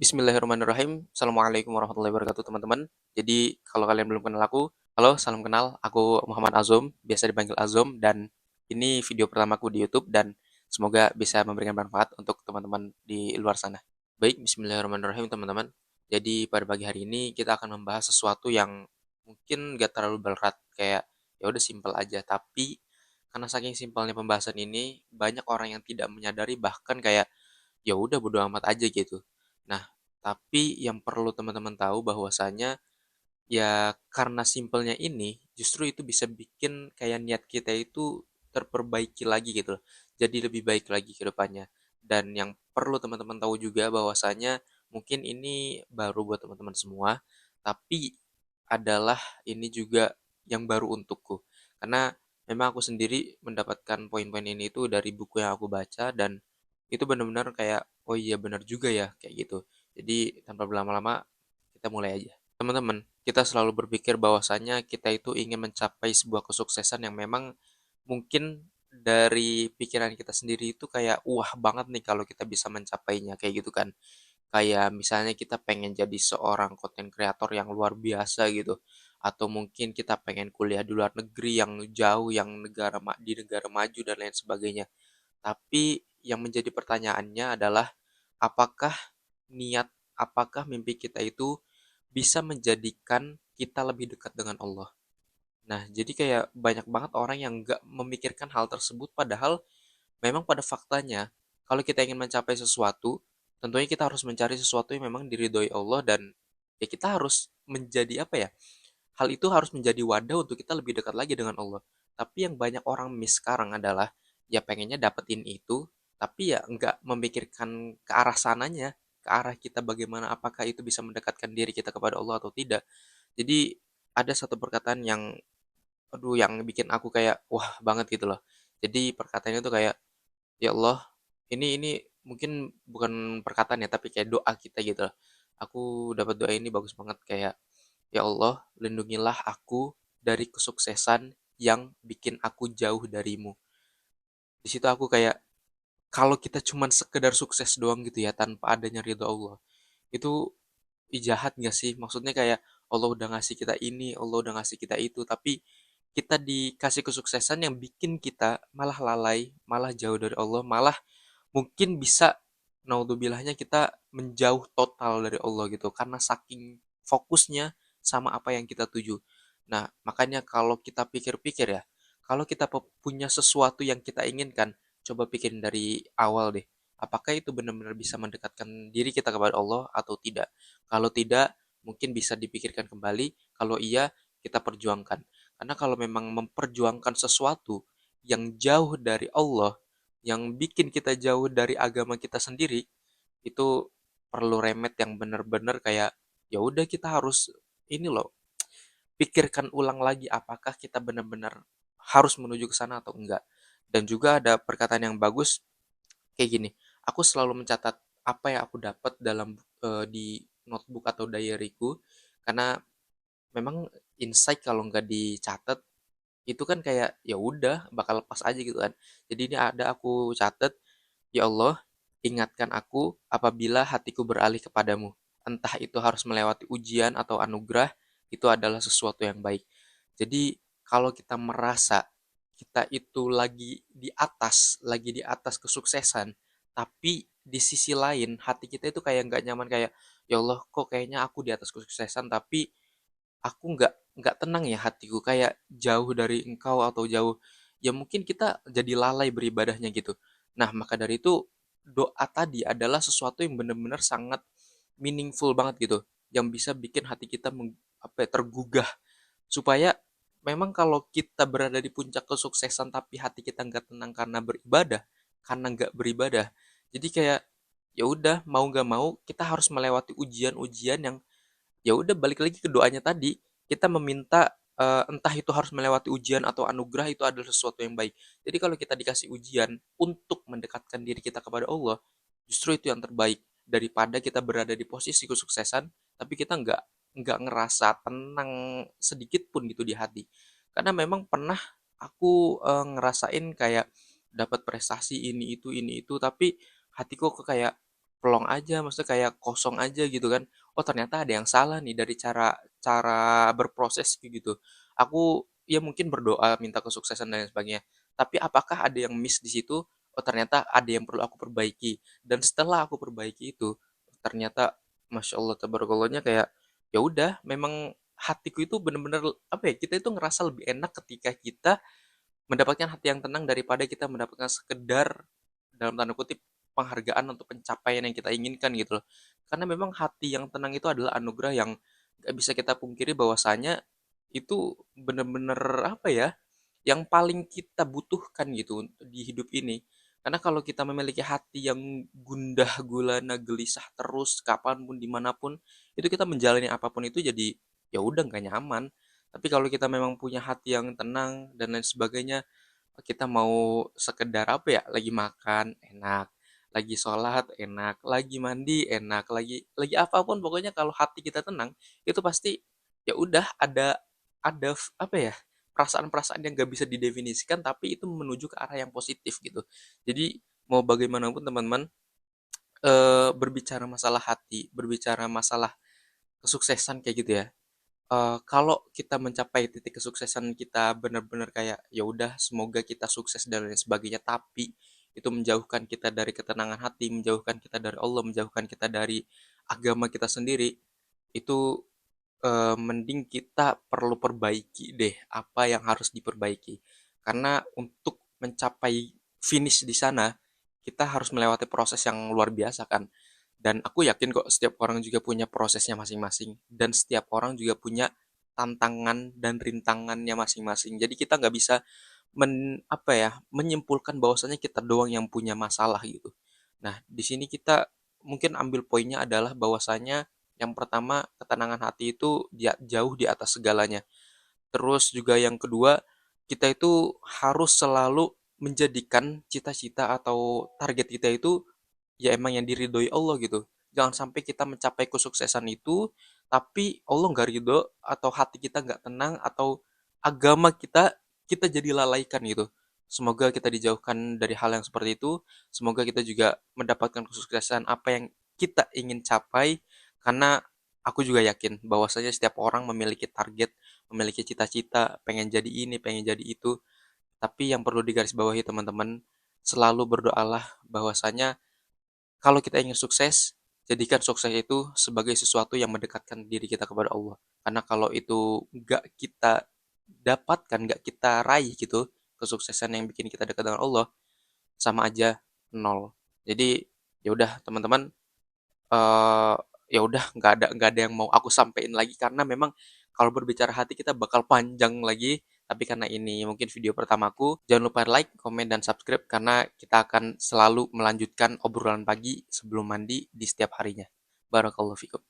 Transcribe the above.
Bismillahirrahmanirrahim. Assalamualaikum warahmatullahi wabarakatuh, teman-teman. Jadi, kalau kalian belum kenal aku, halo, salam kenal. Aku Muhammad Azom, biasa dipanggil Azom, dan ini video pertamaku di YouTube, dan semoga bisa memberikan manfaat untuk teman-teman di luar sana. Baik, Bismillahirrahmanirrahim, teman-teman. Jadi, pada pagi hari ini kita akan membahas sesuatu yang mungkin gak terlalu berat, kayak ya udah simpel aja, tapi karena saking simpelnya pembahasan ini, banyak orang yang tidak menyadari bahkan kayak ya udah bodo amat aja gitu. Nah, tapi yang perlu teman-teman tahu bahwasanya ya karena simpelnya ini justru itu bisa bikin kayak niat kita itu terperbaiki lagi gitu loh. Jadi lebih baik lagi ke depannya. Dan yang perlu teman-teman tahu juga bahwasanya mungkin ini baru buat teman-teman semua, tapi adalah ini juga yang baru untukku. Karena memang aku sendiri mendapatkan poin-poin ini itu dari buku yang aku baca dan itu benar-benar kayak oh iya benar juga ya kayak gitu. Jadi tanpa berlama-lama kita mulai aja. Teman-teman, kita selalu berpikir bahwasanya kita itu ingin mencapai sebuah kesuksesan yang memang mungkin dari pikiran kita sendiri itu kayak wah banget nih kalau kita bisa mencapainya kayak gitu kan. Kayak misalnya kita pengen jadi seorang konten kreator yang luar biasa gitu. Atau mungkin kita pengen kuliah di luar negeri yang jauh, yang di negara maju dan lain sebagainya. Tapi yang menjadi pertanyaannya adalah apakah niat, apakah mimpi kita itu bisa menjadikan kita lebih dekat dengan Allah. Nah, jadi kayak banyak banget orang yang nggak memikirkan hal tersebut, padahal memang pada faktanya, kalau kita ingin mencapai sesuatu, tentunya kita harus mencari sesuatu yang memang diridhoi Allah dan ya kita harus menjadi apa ya? Hal itu harus menjadi wadah untuk kita lebih dekat lagi dengan Allah. Tapi yang banyak orang miss sekarang adalah ya pengennya dapetin itu, tapi ya nggak memikirkan ke arah sananya, ke arah kita bagaimana apakah itu bisa mendekatkan diri kita kepada Allah atau tidak. Jadi ada satu perkataan yang aduh yang bikin aku kayak wah banget gitu loh. Jadi perkataannya tuh kayak ya Allah, ini mungkin bukan perkataan ya tapi kayak doa kita gitu loh. Aku dapat doa ini bagus banget kayak ya Allah, lindungilah aku dari kesuksesan yang bikin aku jauh darimu. Di situ aku kayak kalau kita cuman sekedar sukses doang gitu ya tanpa adanya ridho Allah, itu jahat nggak sih? Maksudnya kayak Allah udah ngasih kita ini, Allah udah ngasih kita itu, tapi kita dikasih kesuksesan yang bikin kita malah lalai, malah jauh dari Allah, malah mungkin bisa naudzubillahnya kita menjauh total dari Allah gitu karena saking fokusnya sama apa yang kita tuju. Nah, makanya kalau kita pikir-pikir ya, kalau kita punya sesuatu yang kita inginkan, coba pikirin dari awal deh. Apakah itu benar-benar bisa mendekatkan diri kita kepada Allah atau tidak? Kalau tidak, mungkin bisa dipikirkan kembali. Kalau iya, kita perjuangkan. Karena kalau memang memperjuangkan sesuatu yang jauh dari Allah, yang bikin kita jauh dari agama kita sendiri, itu perlu remet yang benar-benar kayak ya udah kita harus ini loh, pikirkan ulang lagi apakah kita benar-benar harus menuju ke sana atau enggak. Dan juga ada perkataan yang bagus kayak gini, aku selalu mencatat apa yang aku dapat dalam di notebook atau diaryku karena memang insight kalau nggak dicatat itu kan kayak ya udah bakal lepas aja gitu kan. Jadi ini ada aku catat, ya Allah, ingatkan aku apabila hatiku beralih kepadamu. Entah itu harus melewati ujian atau anugerah, itu adalah sesuatu yang baik. Jadi kalau kita merasa kita itu lagi di atas kesuksesan, tapi di sisi lain hati kita itu kayak nggak nyaman kayak ya Allah kok kayaknya aku di atas kesuksesan tapi aku nggak tenang ya hatiku kayak jauh dari engkau atau jauh ya mungkin kita jadi lalai beribadahnya gitu. Nah, maka dari itu doa tadi adalah sesuatu yang benar-benar sangat meaningful banget gitu, yang bisa bikin hati kita apa ya, tergugah supaya memang kalau kita berada di puncak kesuksesan tapi hati kita nggak tenang karena nggak beribadah, jadi kayak ya udah mau nggak mau kita harus melewati ujian-ujian yang ya udah balik lagi ke doanya tadi, kita meminta, entah itu harus melewati ujian atau anugerah itu adalah sesuatu yang baik. Jadi kalau kita dikasih ujian untuk mendekatkan diri kita kepada Allah, justru itu yang terbaik daripada kita berada di posisi kesuksesan, tapi kita nggak ngerasa tenang sedikit pun gitu di hati. Karena memang pernah aku, ngerasain kayak dapat prestasi ini itu, tapi hatiku kok kayak plong aja, maksudnya kayak kosong aja gitu kan. Oh ternyata ada yang salah nih dari cara cara berproses kayak gitu. Aku ya mungkin berdoa minta kesuksesan dan lain sebagainya. Tapi apakah ada yang miss di situ? Oh ternyata ada yang perlu aku perbaiki. Dan setelah aku perbaiki itu, ternyata masya Allah tabarakallah kayak ya udah memang hatiku itu bener-bener apa ya kita itu ngerasa lebih enak ketika kita mendapatkan hati yang tenang daripada kita mendapatkan sekedar dalam tanda kutip penghargaan untuk pencapaian yang kita inginkan gitu loh. Karena memang hati yang tenang itu adalah anugerah yang gak bisa kita pungkiri bahwasanya itu bener-bener apa ya, yang paling kita butuhkan gitu di hidup ini. Karena kalau kita memiliki hati yang gundah gulana gelisah terus kapanpun dimanapun, itu kita menjalani apapun itu jadi ya udah nggak nyaman. Tapi kalau kita memang punya hati yang tenang dan lain sebagainya, kita mau sekedar apa ya, lagi makan enak, lagi sholat enak, lagi mandi enak, lagi apapun pokoknya kalau hati kita tenang, itu pasti ya udah ada apa ya, perasaan-perasaan yang gak bisa didefinisikan tapi itu menuju ke arah yang positif gitu. Jadi mau bagaimanapun teman-teman, berbicara masalah hati, berbicara masalah kesuksesan kayak gitu ya. Kalau kita mencapai titik kesuksesan kita benar-benar kayak ya udah semoga kita sukses dan lain sebagainya, tapi itu menjauhkan kita dari ketenangan hati, menjauhkan kita dari Allah, menjauhkan kita dari agama kita sendiri, itu mending kita perlu perbaiki deh apa yang harus diperbaiki. Karena untuk mencapai finish di sana, kita harus melewati proses yang luar biasa kan. Dan aku yakin kok setiap orang juga punya prosesnya masing-masing. Dan setiap orang juga punya tantangan dan rintangannya masing-masing. Jadi kita nggak bisa apa ya, menyimpulkan bahwasanya kita doang yang punya masalah gitu. Nah, di sini kita mungkin ambil poinnya adalah bahwasanya yang pertama, ketenangan hati itu dia jauh di atas segalanya. Terus juga yang kedua, kita itu harus selalu menjadikan cita-cita atau target kita itu ya emang yang diridhoi Allah gitu. Jangan sampai kita mencapai kesuksesan itu, tapi Allah nggak ridho, atau hati kita nggak tenang, atau agama kita jadi lalaikan gitu. Semoga kita dijauhkan dari hal yang seperti itu. Semoga kita juga mendapatkan kesuksesan apa yang kita ingin capai. Karena aku juga yakin bahwasanya setiap orang memiliki target, memiliki cita-cita, pengen jadi ini, pengen jadi itu. Tapi yang perlu digarisbawahi teman-teman, selalu berdoalah bahwasanya kalau kita ingin sukses, jadikan sukses itu sebagai sesuatu yang mendekatkan diri kita kepada Allah. Karena kalau itu nggak kita dapatkan, nggak kita raih gitu, kesuksesan yang bikin kita dekat dengan Allah, sama aja nol. Jadi ya udah teman-teman, eh ya udah nggak ada yang mau aku sampaikan lagi karena memang kalau berbicara hati kita bakal panjang lagi. Tapi karena ini mungkin video pertamaku, jangan lupa like, komen, dan subscribe karena kita akan selalu melanjutkan obrolan pagi sebelum mandi di setiap harinya. Barakallahu fikum.